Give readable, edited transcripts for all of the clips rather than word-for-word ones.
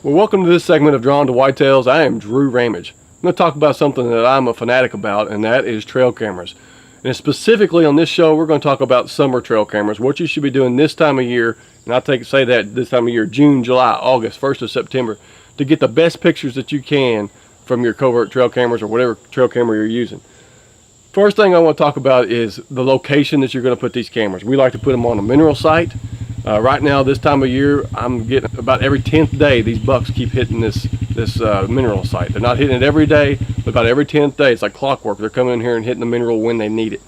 Well, welcome to this segment of Drawn to Whitetails. I am Drew Ramage. I'm going to talk about something that I'm a fanatic about, and that is trail cameras. And specifically on this show, we're going to talk about summer trail cameras, what you should be doing this time of year, and I'll say that this time of year, June, July, August, 1st of September, to get the best pictures that you can from your covert trail cameras or whatever trail camera you're using. First thing I want to talk about is the location that you're going to put these cameras. We like to put them on a mineral site. Right now, this time of year, I'm getting about every 10th day, these bucks keep hitting this mineral site. They're not hitting it every day, but about every 10th day, it's like clockwork. They're coming in here and hitting the mineral when they need it.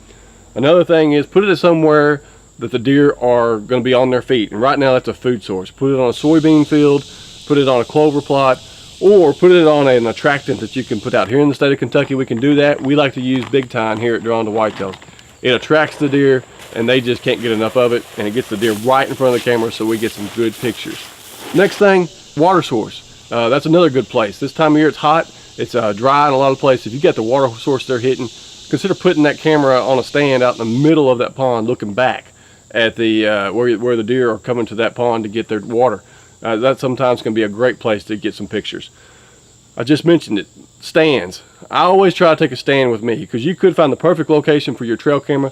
Another thing is put it somewhere that the deer are going to be on their feet. And right now, that's a food source. Put it on a soybean field, put it on a clover plot, or put it on an attractant that you can put out. Here in the state of Kentucky, we can do that. We like to use Big Time here at Drawn to Whitetails. It attracts the deer, and they just can't get enough of it, and it gets the deer right in front of the camera so we get some good pictures. Next thing, water source. That's another good place. This time of year it's hot, it's dry in a lot of places. If you got the water source they're hitting, consider putting that camera on a stand out in the middle of that pond looking back at the where the deer are coming to that pond to get their water. That sometimes can be a great place to get some pictures. I just mentioned it, stands. I always try to take a stand with me because you could find the perfect location for your trail camera,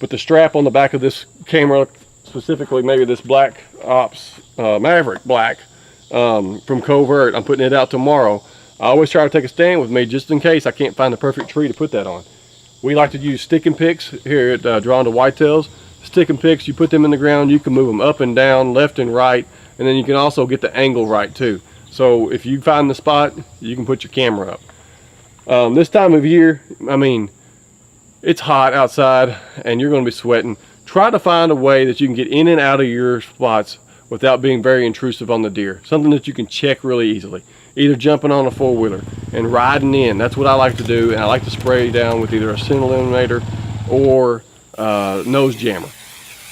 but the strap on the back of this camera, specifically maybe this Black Ops Maverick Black from Covert, I'm putting it out tomorrow. I always try to take a stand with me just in case I can't find the perfect tree to put that on. We like to use sticking picks here at Drawn to Whitetails. Sticking picks, you put them in the ground, you can move them up and down, left and right, and then you can also get the angle right too. So if you find the spot, you can put your camera up. This time of year, I mean, it's hot outside and you're going to be sweating. Try to find a way that you can get in and out of your spots without being very intrusive on the deer. Something that you can check really easily. Either jumping on a four-wheeler and riding in. That's what I like to do, and I like to spray down with either a scent eliminator or nose jammer.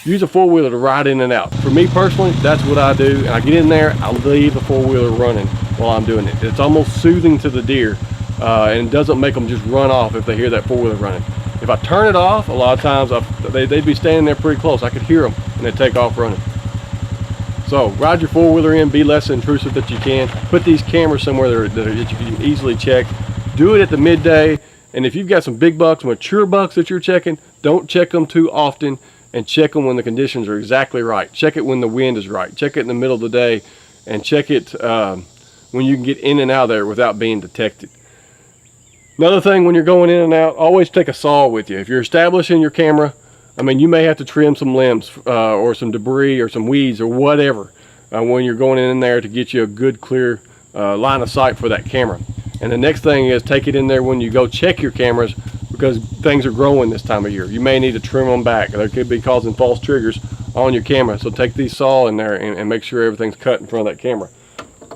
Use a four-wheeler to ride in and out. For me personally, that's what I do, and I get in there, I leave the four-wheeler running while I'm doing it. It's almost soothing to the deer, and it doesn't make them just run off if they hear that four-wheeler running. If I turn it off, a lot of times they'd be standing there pretty close. I could hear them, and they'd take off running. So ride your four-wheeler in, be less intrusive that you can. Put these cameras somewhere that you can easily check. Do it at the midday, and if you've got some big bucks, mature bucks that you're checking, don't check them too often, and check them when the conditions are exactly right. Check it when the wind is right. Check it in the middle of the day, and check it when you can get in and out of there without being detected. Another thing, when you're going in and out, always take a saw with you. If you're establishing your camera, I mean, you may have to trim some limbs or some debris or some weeds or whatever when you're going in there to get you a good, clear line of sight for that camera. And the next thing is take it in there when you go check your cameras, because things are growing this time of year. You may need to trim them back. They could be causing false triggers on your camera. So take these saw in there and make sure everything's cut in front of that camera.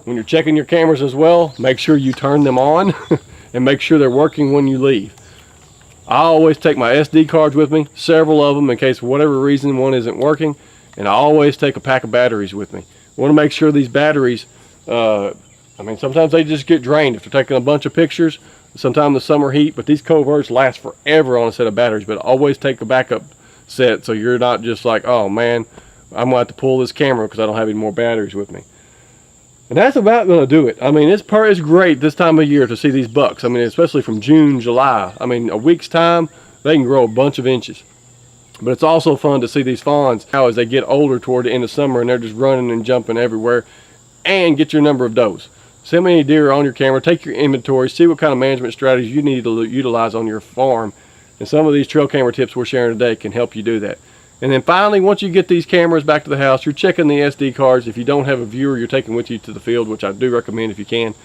When you're checking your cameras as well, make sure you turn them on and make sure they're working when you leave. I always take my SD cards with me, several of them in case for whatever reason one isn't working, and I always take a pack of batteries with me. I want to make sure these batteries, I mean, sometimes they just get drained if they're taking a bunch of pictures. Sometimes the summer heat, but these coverts last forever on a set of batteries. But always take a backup set so you're not just like, oh man, I'm gonna have to pull this camera because I don't have any more batteries with me. And that's about gonna do it. I mean, it's great this time of year to see these bucks. I mean, especially from June, July. I mean, a week's time, they can grow a bunch of inches. But it's also fun to see these fawns now as they get older toward the end of summer and they're just running and jumping everywhere, and get your number of does. See how many deer are on your camera, take your inventory, see what kind of management strategies you need to utilize on your farm. And some of these trail camera tips we're sharing today can help you do that. And then finally, once you get these cameras back to the house, you're checking the SD cards. If you don't have a viewer you're taking with you to the field, which I do recommend if you can,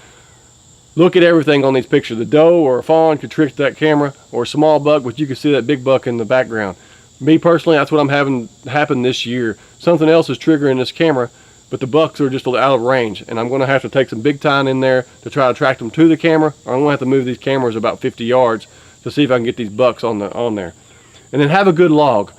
look at everything on these pictures. The doe or a fawn could trick that camera, or a small buck, but you can see that big buck in the background. Me personally, that's what I'm having happen this year. Something else is triggering this camera, but the bucks are just out of range, and I'm going to have to take some big time in there to try to attract them to the camera, or I'm going to have to move these cameras about 50 yards to see if I can get these bucks on there. And then have a good log.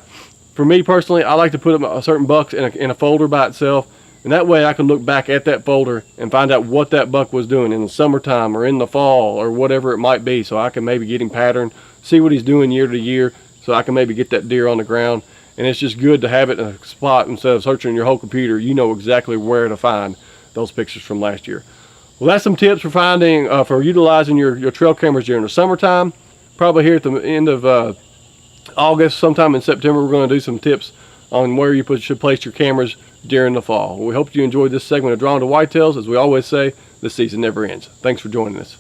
For me personally, I like to put a certain bucks in a folder by itself, and that way I can look back at that folder and find out what that buck was doing in the summertime or in the fall or whatever it might be, so I can maybe get him patterned, see what he's doing year to year, so I can maybe get that deer on the ground. And it's just good to have it in a spot instead of searching your whole computer. You know exactly where to find those pictures from last year. Well, that's some tips for finding, for utilizing your trail cameras during the summertime. Probably here at the end of August, sometime in September, we're going to do some tips on where you should place your cameras during the fall. We hope you enjoyed this segment of Drawn to Whitetails. As we always say, the season never ends. Thanks for joining us.